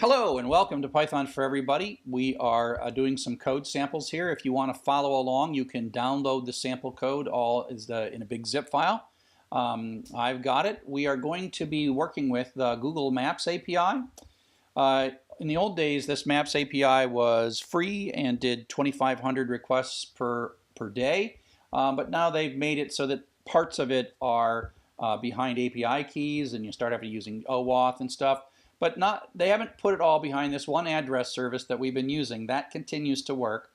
Hello and welcome to Python for Everybody. We are doing some code samples here. If you want to follow along, you can download the sample code all in a big zip file. I've got it. We are going to be working with the Google Maps API. In the old days, this Maps API was free and did 2,500 requests per day, but now they've made it so that parts of it are behind API keys and you start having using OAuth and stuff. But they haven't put it all behind this one address service that we've been using. That continues to work.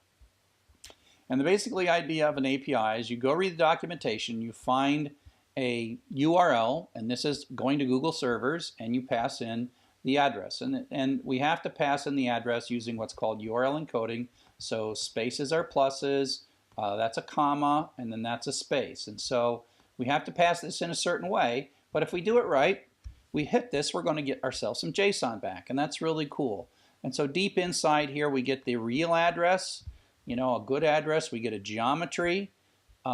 And the basically idea of an API is you go read the documentation, you find a URL, and this is going to Google servers, and you pass in the address. And we have to pass in the address using what's called URL encoding. So spaces are pluses, that's a comma, and then that's a space. And so we have to pass this in a certain way, but if we do it right, we hit this, we're going to get ourselves some JSON back, and that's really cool. And so deep inside here we get the real address, a good address, we get a geometry, we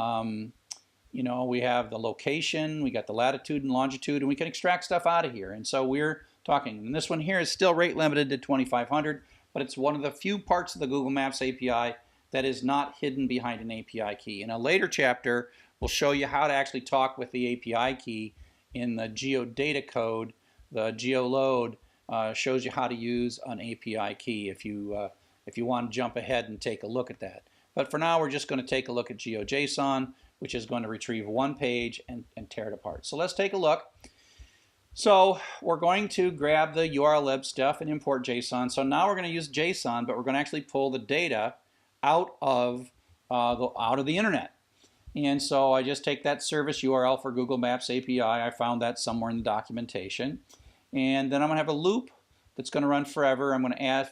have the location, we got the latitude and longitude, and we can extract stuff out of here. And so we're talking, and this one here is still rate limited to 2,500, but it's one of the few parts of the Google Maps API that is not hidden behind an API key. In a later chapter, we'll show you how to actually talk with the API key. In the geodata code, the geoload shows you how to use an API key if you want to jump ahead and take a look at that. But for now, we're just going to take a look at GeoJSON, which is going to retrieve one page and tear it apart. So let's take a look. So we're going to grab the URL stuff and import JSON. So now we're going to use JSON, but we're going to actually pull the data out of the internet. And so I just take that service URL for Google Maps API. I found that somewhere in the documentation. And then I'm going to have a loop that's going to run forever. I'm going to add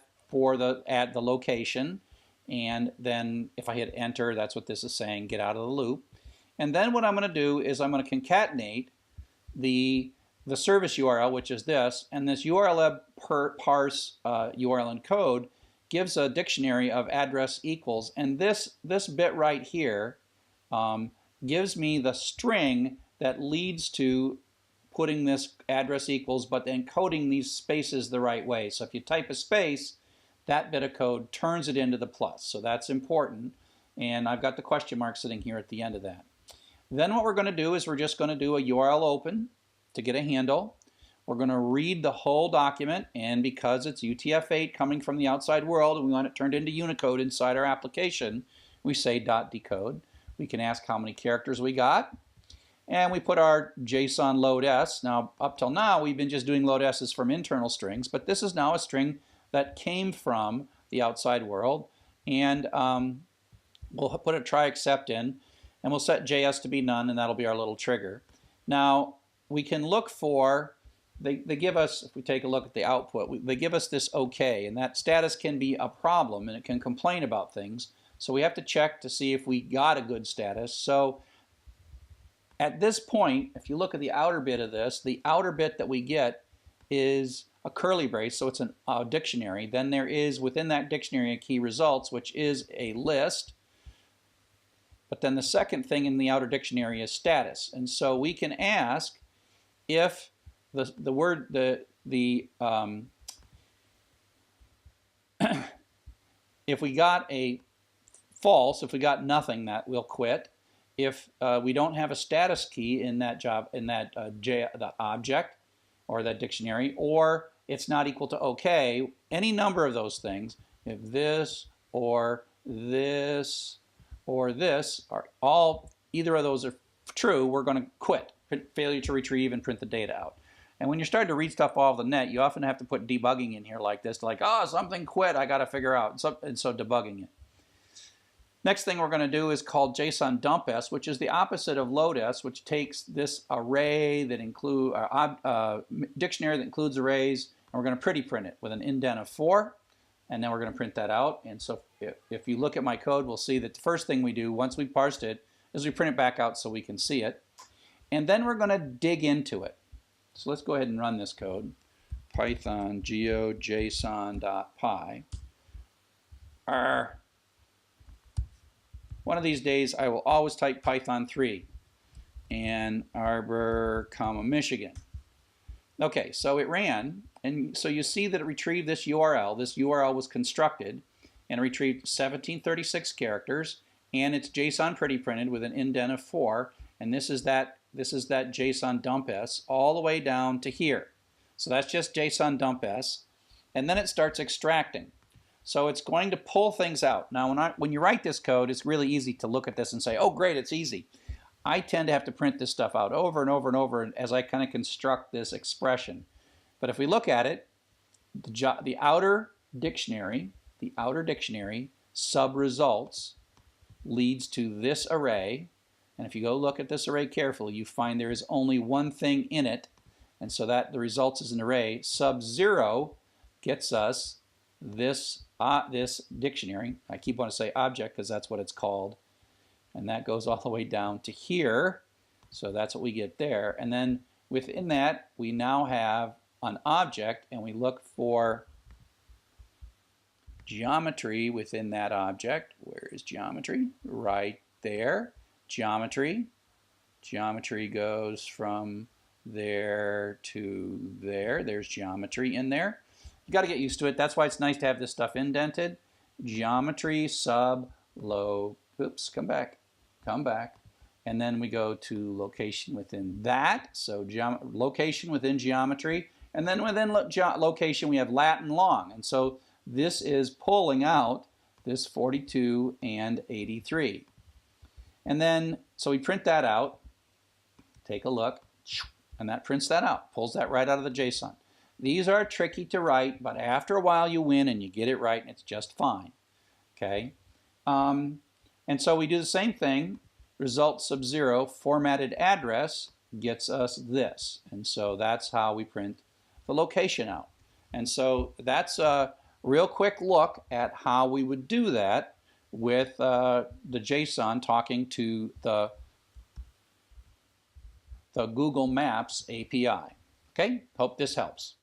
the location. And then if I hit enter, that's what this is saying, get out of the loop. And then what I'm going to do is I'm going to concatenate the service URL, which is this. And this URL parse URL encode gives a dictionary of address equals. And this bit right here gives me the string that leads to putting this address equals, but then coding these spaces the right way. So if you type a space, that bit of code turns it into the plus. So that's important. And I've got the question mark sitting here at the end of that. Then what we're going to do is we're just going to do a URL open to get a handle. We're going to read the whole document, and because it's UTF-8 coming from the outside world and we want it turned into Unicode inside our application, we say .decode. We can ask how many characters we got, and we put our JSON load S. Now, up till now, we've been just doing load S's from internal strings, but this is now a string that came from the outside world, and we'll put a try except in, and we'll set JS to be none, and that'll be our little trigger. Now, we can look for, they give us, if we take a look at the output, they give us this OK, and that status can be a problem, and it can complain about things. So we have to check to see if we got a good status. So at this point, if you look at the outer bit of this, the outer bit that we get is a curly brace, so it's a dictionary. Then there is within that dictionary a key results, which is a list. But then the second thing in the outer dictionary is status. And so we can ask if if we got a false, if we got nothing, that we'll quit. If we don't have a status key in that the object or that dictionary, or it's not equal to OK, any number of those things, if this or this or this are all, either of those are true, we're going to quit, failure to retrieve and print the data out. And when you're starting to read stuff off the net, you often have to put debugging in here like this, like, oh, something quit, I got to figure out, and so debugging it. Next thing we're going to do is called JSON dump S, which is the opposite of load S, which takes this array that include dictionary that includes arrays, and we're going to pretty print it with an indent of 4, and then we're going to print that out. And so if you look at my code, we'll see that the first thing we do once we parsed it is we print it back out so we can see it, and then we're going to dig into it. So let's go ahead and run this code. Python geojson.py. One of these days I will always type Python 3, Ann Arbor, Michigan. Okay, so it ran, and so you see that it retrieved this URL. This URL was constructed and retrieved 1736 characters, and it's JSON pretty printed with an indent of 4, and this is that JSON dump s all the way down to here. So that's just JSON dump s, and then it starts extracting. So it's going to pull things out. Now when you write this code, it's really easy to look at this and say, oh great, it's easy. I tend to have to print this stuff out over and over and over as I kind of construct this expression. But if we look at it, the outer dictionary sub-results leads to this array. And if you go look at this array carefully, you find there is only one thing in it. And so that the results is an array. Sub-0 gets us this dictionary. I keep wanting to say object because that's what it's called. And that goes all the way down to here. So that's what we get there. And then within that, we now have an object, and we look for geometry within that object. Where is geometry? Right there. Geometry. Geometry goes from there to there. There's geometry in there. You got to get used to it. That's why it's nice to have this stuff indented. Geometry sub low. Oops, come back. And then we go to location within that. So location within geometry. And then within location we have lat and long. And so this is pulling out this 42 and 83. And then, so we print that out. Take a look. And that prints that out. Pulls that right out of the JSON. These are tricky to write, but after a while you win and you get it right and it's just fine. Okay. And so we do the same thing. Result sub-0 formatted address gets us this. And so that's how we print the location out. And so that's a real quick look at how we would do that with the JSON talking to the Google Maps API. Okay, hope this helps.